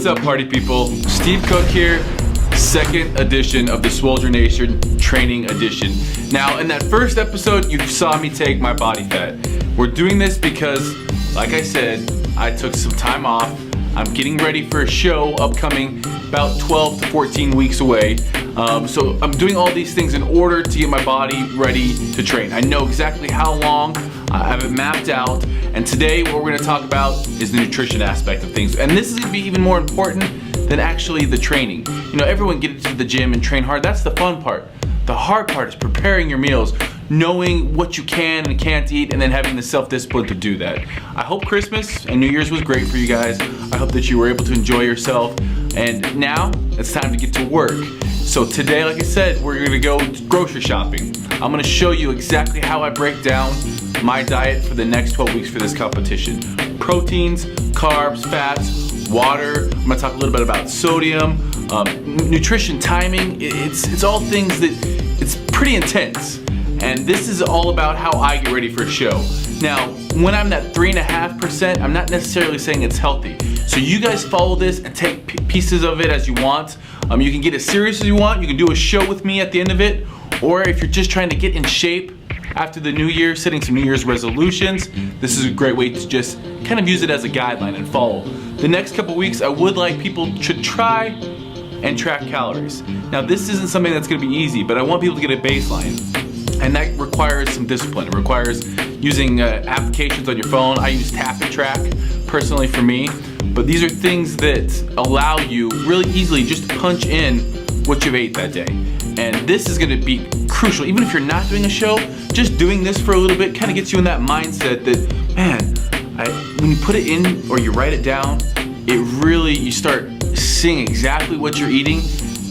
What's up, party people? Steve Cook here, second edition of the Swoldier Nation Training Edition. Now, in that first episode, you saw me take my body fat. We're doing this because, like I said, I took some time off. I'm getting ready for a show upcoming about 12 to 14 weeks away. So I'm doing all these things in order to get my body ready to train. I know exactly how long, I have it mapped out. And today what we're gonna talk about is the nutrition aspect of things. And this is gonna be even more important than actually the training. You know, everyone get into the gym and train hard. That's the fun part. The hard part is preparing your meals, knowing what you can and can't eat, and then having the self-discipline to do that. I hope Christmas and New Year's was great for you guys. I hope that you were able to enjoy yourself. And now it's time to get to work. So today, like I said, we're gonna go grocery shopping. I'm gonna show you exactly how I break down my diet for the next 12 weeks for this competition. Proteins, carbs, fats, water. I'm gonna talk a little bit about sodium, nutrition timing. It's all things that, it's pretty intense. And this is all about how I get ready for a show. Now, when I'm at 3.5%, I'm not necessarily saying it's healthy. So you guys follow this and take pieces of it as you want. You can get as serious as you want. You can do a show with me at the end of it. Or if you're just trying to get in shape after the new year, setting some New Year's resolutions, this is a great way to just kind of use it as a guideline and follow. The next couple weeks, I would like people to try and track calories. Now, this isn't something that's gonna be easy, but I want people to get a baseline. And that requires some discipline. It requires using applications on your phone. I use Tap and Track personally for me. But these are things that allow you really easily just to punch in what you've ate that day. And this is gonna be crucial. Even if you're not doing a show, just doing this for a little bit kind of gets you in that mindset that, man, when you put it in or you write it down, it really, you start seeing exactly what you're eating,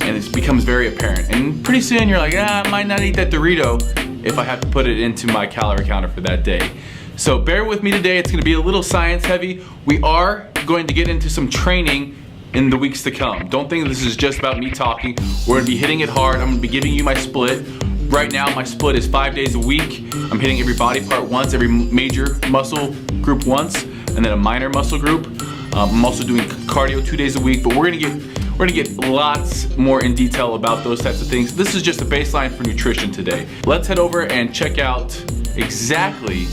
and it becomes very apparent. And pretty soon you're like, I might not eat that Dorito if I have to put it into my calorie counter for that day. So bear with me today. It's gonna be a little science heavy. We are going to get into some training in the weeks to come. Don't think this is just about me talking. We're gonna be hitting it hard. I'm gonna be giving you my split. Right now, my split is 5 days a week. I'm hitting every body part once, every major muscle group once, and then a minor muscle group. I'm also doing cardio 2 days a week, but we're gonna get lots more in detail about those types of things. This is just a baseline for nutrition today. Let's head over and check out exactly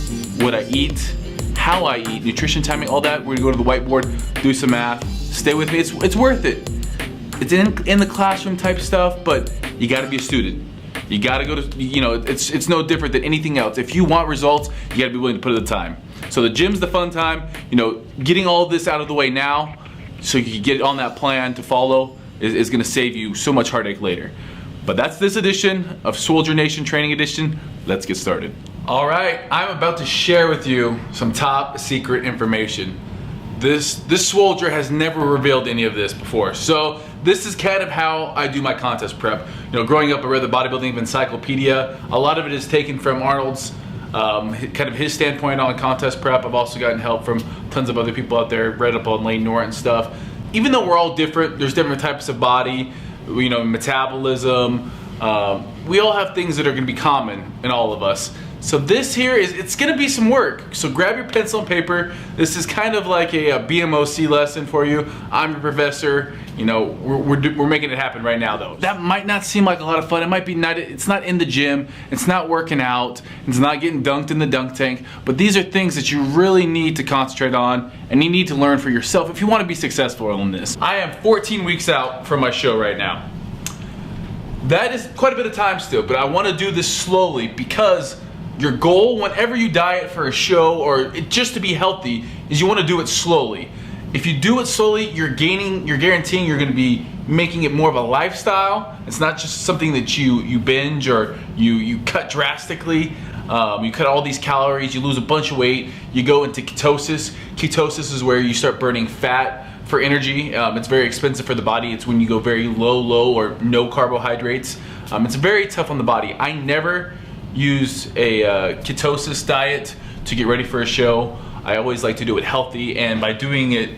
what I eat, how I eat, nutrition timing, all that. We're gonna go to the whiteboard, do some math. Stay with me, it's worth it. It's in the classroom type stuff, but you gotta be a student. You gotta go to, you know, it's no different than anything else. If you want results, you gotta be willing to put in the time. So the gym's the fun time. You know, getting all of this out of the way now, so you can get on that plan to follow, is gonna save you so much heartache later. But that's this edition of Swoldier Nation Training Edition. Let's get started. All right, I'm about to share with you some top secret information. This Swoldier has never revealed any of this before. So this is kind of how I do my contest prep. You know, growing up I read the Bodybuilding Encyclopedia. A lot of it is taken from Arnold's, kind of his standpoint on contest prep. I've also gotten help from tons of other people out there, read up on Layne Norton stuff. Even though we're all different, there's different types of body, you know, metabolism. We all have things that are gonna be common in all of us. So this here it's gonna be some work. So grab your pencil and paper. This is kind of like a BMOC lesson for you. I'm your professor. You know, we're making it happen right now though. That might not seem like a lot of fun. It might be not, it's not in the gym, it's not working out, it's not getting dunked in the dunk tank, but these are things that you really need to concentrate on and you need to learn for yourself if you wanna be successful in this. I am 14 weeks out from my show right now. That is quite a bit of time still, but I wanna do this slowly because your goal whenever you diet for a show or just to be healthy is you want to do it slowly. If you do it slowly, you're guaranteeing you're going to be making it more of a lifestyle. It's not just something that you binge or you cut drastically. You cut all these calories, you lose a bunch of weight, you go into ketosis. Ketosis is where you start burning fat for energy. It's very expensive for the body. It's when you go very low or no carbohydrates. It's very tough on the body. I never use a ketosis diet to get ready for a show. I always like to do it healthy, and by doing it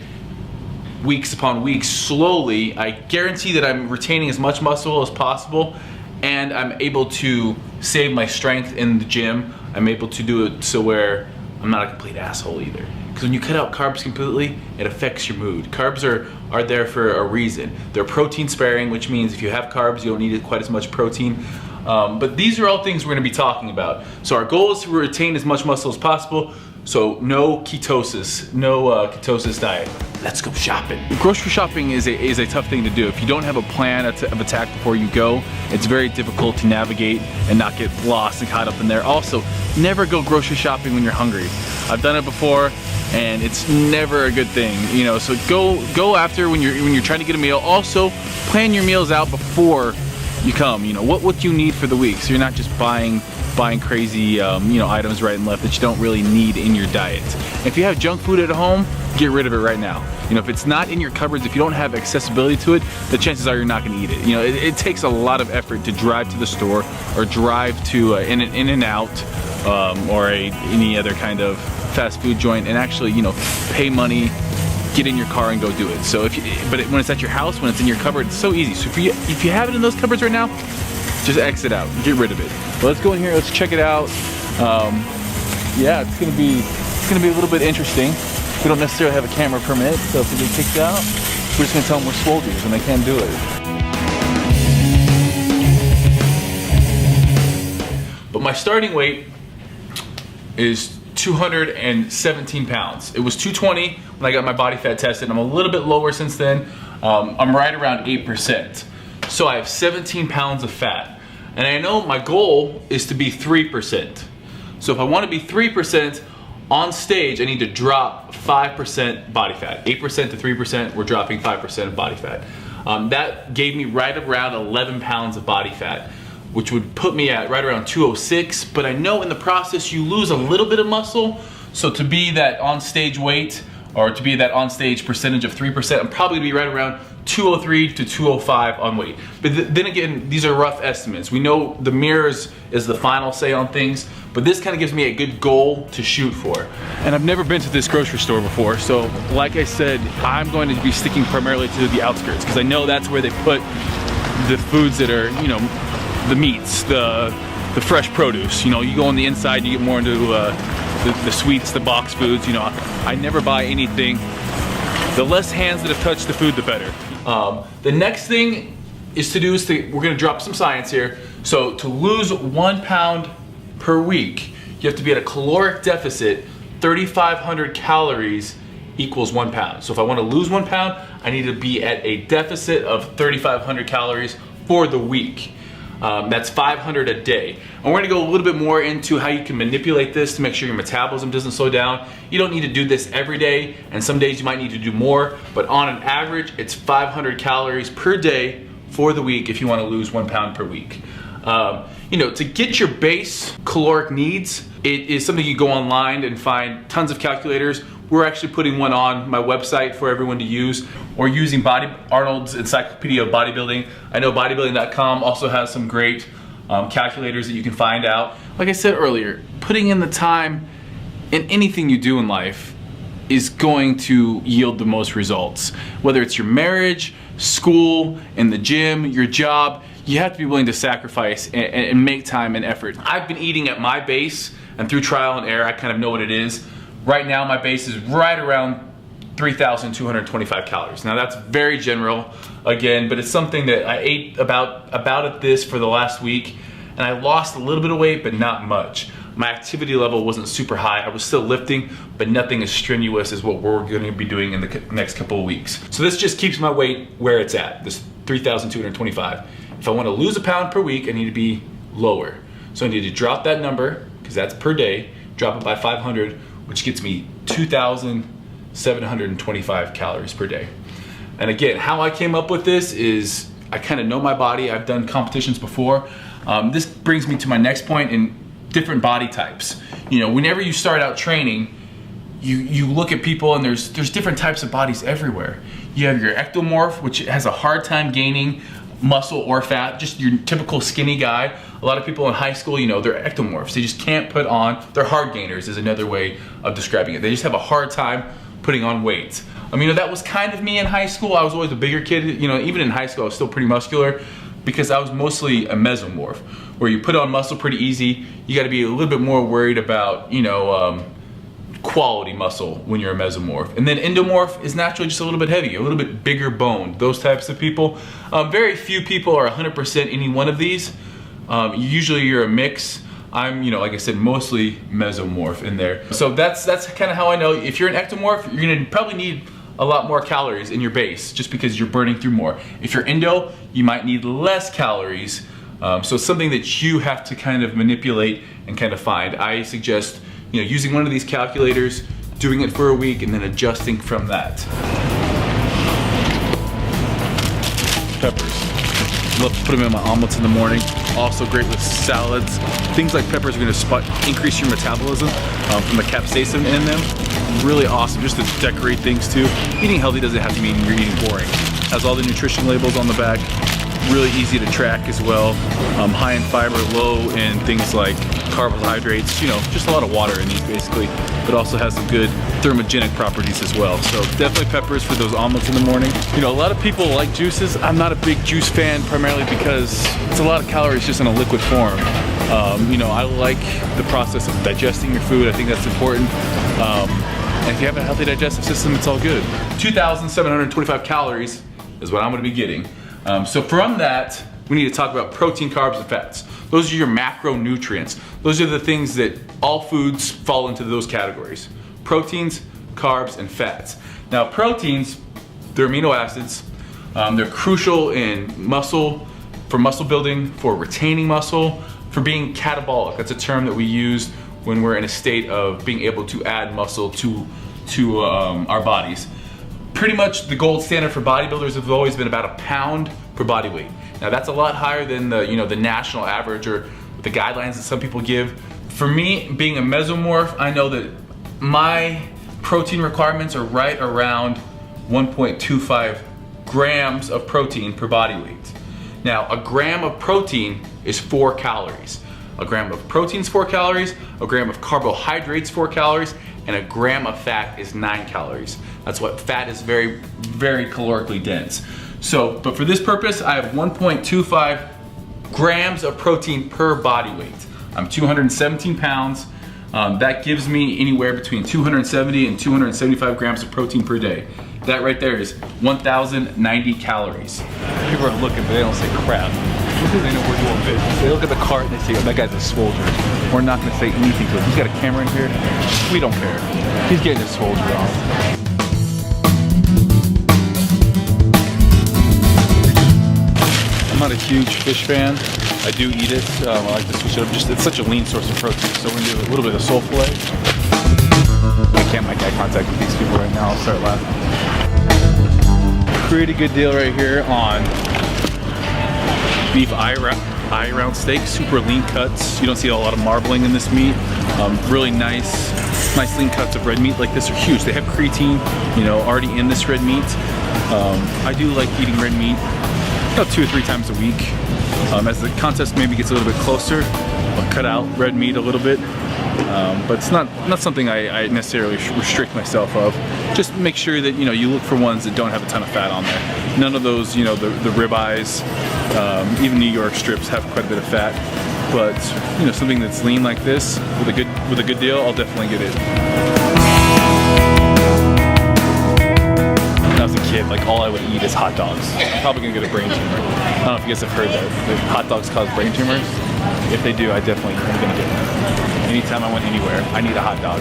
weeks upon weeks slowly, I guarantee that I'm retaining as much muscle as possible and I'm able to save my strength in the gym. I'm able to do it so where I'm not a complete asshole either. because when you cut out carbs completely, it affects your mood. Carbs are there for a reason. They're protein sparing, which means if you have carbs, you don't need quite as much protein. But these are all things we're gonna be talking about. So our goal is to retain as much muscle as possible. So no ketosis, ketosis diet. Let's go shopping. Grocery shopping is a tough thing to do. If you don't have a plan of attack before you go, it's very difficult to navigate and not get lost and caught up in there. Also, never go grocery shopping when you're hungry. I've done it before, and it's never a good thing. You know, so go after when you're trying to get a meal. Also, plan your meals out before you come. You know what you need for the week, so you're not just buying crazy items right and left that you don't really need in your diet. If you have junk food at home, get rid of it right now. You know, if it's not in your cupboards, if you don't have accessibility to it, the chances are you're not going to eat it. You know, it takes a lot of effort to drive to the store or drive to In-N-Out or any other kind of fast food joint and actually, pay money, get in your car and go do it. So when it's at your house, when it's in your cupboard, it's so easy. So if you have it in those cupboards right now, just exit out, get rid of it. But let's go in here, let's check it out. Yeah, it's gonna be a little bit interesting. We don't necessarily have a camera permit, so if we get kicked out, we're just gonna tell them we're Swolders and they can't do it. But my starting weight is 217 pounds. It was 220 when I got my body fat tested. I'm a little bit lower since then. I'm right around 8%. So I have 17 pounds of fat. And I know my goal is to be 3%. So if I want to be 3% on stage, I need to drop 5% body fat. 8% to 3%, we're dropping 5% of body fat. That gave me right around 11 pounds of body fat, which would put me at right around 206. But I know in the process you lose a little bit of muscle. So to be that on stage weight, or to be that on stage percentage of 3%, I'm probably gonna be right around 203 to 205 on weight. But then again, these are rough estimates. We know the mirrors is the final say on things, but this kind of gives me a good goal to shoot for. And I've never been to this grocery store before, so like I said, I'm going to be sticking primarily to the outskirts because I know that's where they put the foods that are, the meats, the fresh produce. You go on the inside, you get more into the sweets, the box foods. I never buy anything. The less hands that have touched the food, the better. The next thing we're gonna drop some science here. So to lose 1 pound per week, you have to be at a caloric deficit. 3,500 calories equals 1 pound. So if I wanna lose 1 pound, I need to be at a deficit of 3,500 calories for the week. That's 500 a day. And we're gonna go a little bit more into how you can manipulate this to make sure your metabolism doesn't slow down. You don't need to do this every day, and some days you might need to do more, but on an average, it's 500 calories per day for the week if you wanna lose 1 pound per week. To get your base caloric needs, it is something you go online and find tons of calculators. We're actually putting one on my website for everyone to use, or using Arnold's Encyclopedia of Bodybuilding. I know bodybuilding.com also has some great calculators that you can find out. Like I said earlier, putting in the time in anything you do in life is going to yield the most results. Whether it's your marriage, school, in the gym, your job, you have to be willing to sacrifice and make time and effort. I've been eating at my base, and through trial and error, I kind of know what it is. Right now, my base is right around 3,225 calories. Now that's very general, again, but it's something that I ate about at this for the last week, and I lost a little bit of weight, but not much. My activity level wasn't super high. I was still lifting, but nothing as strenuous as what we're gonna be doing in the next couple of weeks. So this just keeps my weight where it's at, this 3,225. If I wanna lose a pound per week, I need to be lower. So I need to drop that number, because that's per day, drop it by 500, which gets me 2,725 calories per day. And again, how I came up with this is I kind of know my body. I've done competitions before. This brings me to my next point in different body types. Whenever you start out training, you look at people and there's different types of bodies everywhere. You have your ectomorph, which has a hard time gaining muscle or fat, just your typical skinny guy. A lot of people in high school, they're ectomorphs. They just can't put on, they're hard gainers is another way of describing it. They just have a hard time putting on weight. That was kind of me in high school. I was always a bigger kid. Even in high school, I was still pretty muscular because I was mostly a mesomorph, where you put on muscle pretty easy. You gotta be a little bit more worried about, quality muscle when you're a mesomorph. And then endomorph is naturally just a little bit heavier, a little bit bigger boned, those types of people. Very few people are 100% any one of these. Usually you're a mix. I'm, like I said, mostly mesomorph in there. So that's kind of how I know. If you're an ectomorph, you're gonna probably need a lot more calories in your base just because you're burning through more. If you're endo, you might need less calories. So it's something that you have to kind of manipulate and kind of find. I suggest using one of these calculators, doing it for a week, and then adjusting from that. Peppers. Love to put them in my omelets in the morning. Also great with salads. Things like peppers are going to increase your metabolism from the capsaicin in them. Really awesome just to decorate things too. Eating healthy doesn't have to mean you're eating boring. Has all the nutrition labels on the back. Really easy to track as well. High in fiber, low in things like carbohydrates, just a lot of water in these basically, but also has some good thermogenic properties as well. So definitely peppers for those omelets in the morning. A lot of people like juices. I'm not a big juice fan primarily because it's a lot of calories just in a liquid form. I like the process of digesting your food. I think that's important. And if you have a healthy digestive system, it's all good. 2,725 calories is what I'm gonna be getting. So from that, we need to talk about protein, carbs, and fats. Those are your macronutrients. Those are the things that all foods fall into those categories. Proteins, carbs, and fats. Now proteins, they're amino acids. They're crucial in muscle, for muscle building, for retaining muscle, for being catabolic. That's a term that we use when we're in a state of being able to add muscle to our bodies. Pretty much the gold standard for bodybuilders have always been about a pound per body weight. Now that's a lot higher than the national average or the guidelines that some people give. For me, being a mesomorph, I know that my protein requirements are right around 1.25 grams of protein per body weight. Now a gram of protein is 4 calories. A gram of protein is 4 calories, a gram of carbohydrates 4 calories, and a gram of fat is 9 calories. That's what fat is, very, very calorically dense. So, but for this purpose, I have 1.25 grams of protein per body weight. I'm 217 pounds. That gives me anywhere between 270 and 275 grams of protein per day. That right there is 1,090 calories. People are looking, but they don't say crap. Because they know we're doing business. They look at the cart and they say, oh, that guy's a soldier. We're not gonna say anything to him. He's got a camera in here. We don't care. He's getting his soldier on. I'm not a huge fish fan. I do eat it. I like to switch it up. It's such a lean source of protein. So we're gonna do a little bit of sole fillet. I can't make eye contact with these people right now. I'll start laughing. Pretty good deal right here on beef eye round steak. Super lean cuts. You don't see a lot of marbling in this meat. Really nice lean cuts of red meat like this are huge. They have creatine, already in this red meat. I do like eating red meat about 2 or 3 times a week. As the contest maybe gets a little bit closer, I'll cut out red meat a little bit. But it's not something I necessarily restrict myself of. Just make sure that you look for ones that don't have a ton of fat on there. None of those, the ribeyes, even New York strips have quite a bit of fat. But something that's lean like this with a good deal, I'll definitely get it. When I was a kid, all I would eat is hot dogs. I'm probably gonna get a brain tumor. I don't know if you guys have heard that hot dogs cause brain tumors. If they do, I definitely am gonna get one. Anytime I went anywhere, I need a hot dog.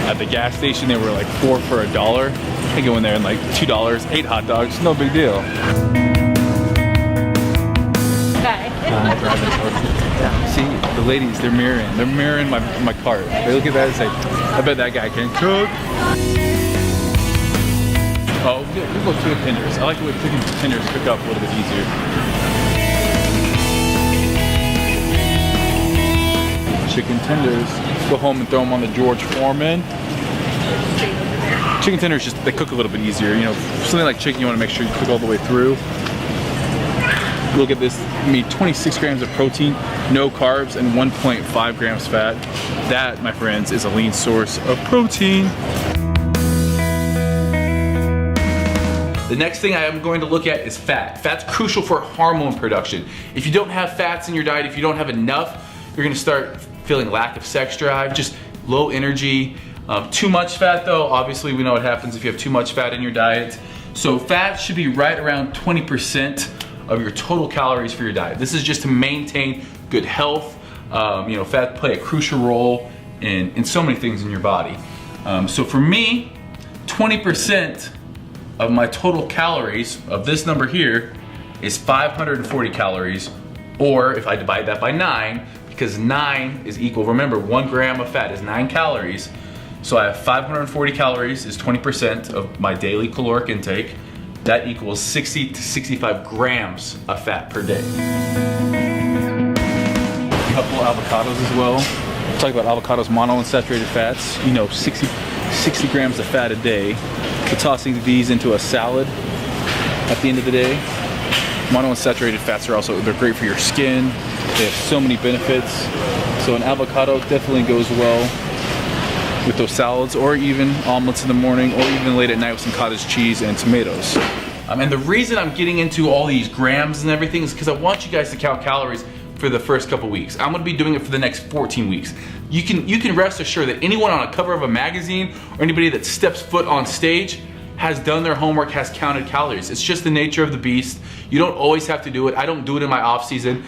At the gas station, they were like 4 for $1. I go in there and $2, 8 hot dogs, no big deal. Hi. See, the ladies, they're mirroring my cart. They look at that and say, I bet that guy can cook. Oh, we'll go chicken tenders. I like the way chicken tenders cook up a little bit easier. Chicken tenders. Go home and throw them on the George Foreman. Chicken tenders they cook a little bit easier. Something like chicken, you want to make sure you cook all the way through. Look at this, you need 26 grams of protein, no carbs, and 1.5 grams fat. That, my friends, is a lean source of protein. The next thing I am going to look at is fat. Fat's crucial for hormone production. If you don't have fats in your diet, if you don't have enough, you're gonna start feeling lack of sex drive, just low energy. Too much fat though, obviously we know what happens if you have too much fat in your diet. So fat should be right around 20% of your total calories for your diet. This is just to maintain good health. You know, fat play a crucial role in so many things in your body. So for me, 20% of my total calories of this number here is 540 calories, or if I divide that by 9, because 9 is equal, remember 1 gram of fat is 9 calories, so I have 540 calories is 20% of my daily caloric intake. That equals 60 to 65 grams of fat per day. A couple avocados as well. Talk about avocados, monounsaturated fats, you know, 60 grams of fat a day. So tossing these into a salad at the end of the day. Monounsaturated fats are also, they're great for your skin. They have so many benefits. So an avocado definitely goes well with those salads, or even omelets in the morning, or even late at night with some cottage cheese and tomatoes. And the reason I'm getting into all these grams and everything is because I want you guys to count calories for the first couple weeks. I'm gonna be doing it for the next 14 weeks. You can rest assured that anyone on a cover of a magazine or anybody that steps foot on stage has done their homework, has counted calories. It's just the nature of the beast. You don't always have to do it. I don't do it in my off season.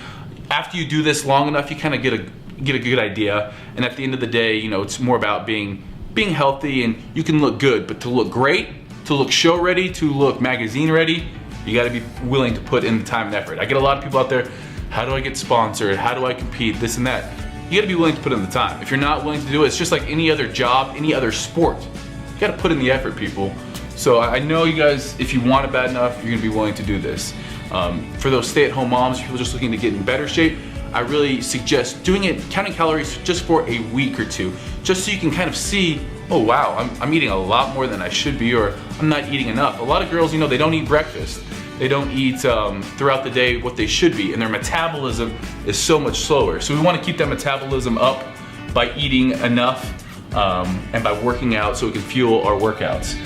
After you do this long enough, you kind of get a good idea. And at the end of the day, you know, it's more about being healthy, and you can look good, but to look great, to look show ready, to look magazine ready, you gotta be willing to put in the time and effort. I get a lot of people out there, how do I get sponsored? How do I compete? This and that. You gotta be willing to put in the time. If you're not willing to do it, it's just like any other job, any other sport. You gotta put in the effort, people. So I know you guys, if you want it bad enough, you're gonna be willing to do this. For those stay-at-home moms, people just looking to get in better shape, I really suggest doing it, counting calories just for a week or two, just so you can kind of see, oh wow, I'm eating a lot more than I should be, or I'm not eating enough. A lot of girls, you know, they don't eat breakfast. They don't eat throughout the day what they should be, and their metabolism is so much slower. So we want to keep that metabolism up by eating enough and by working out so we can fuel our workouts.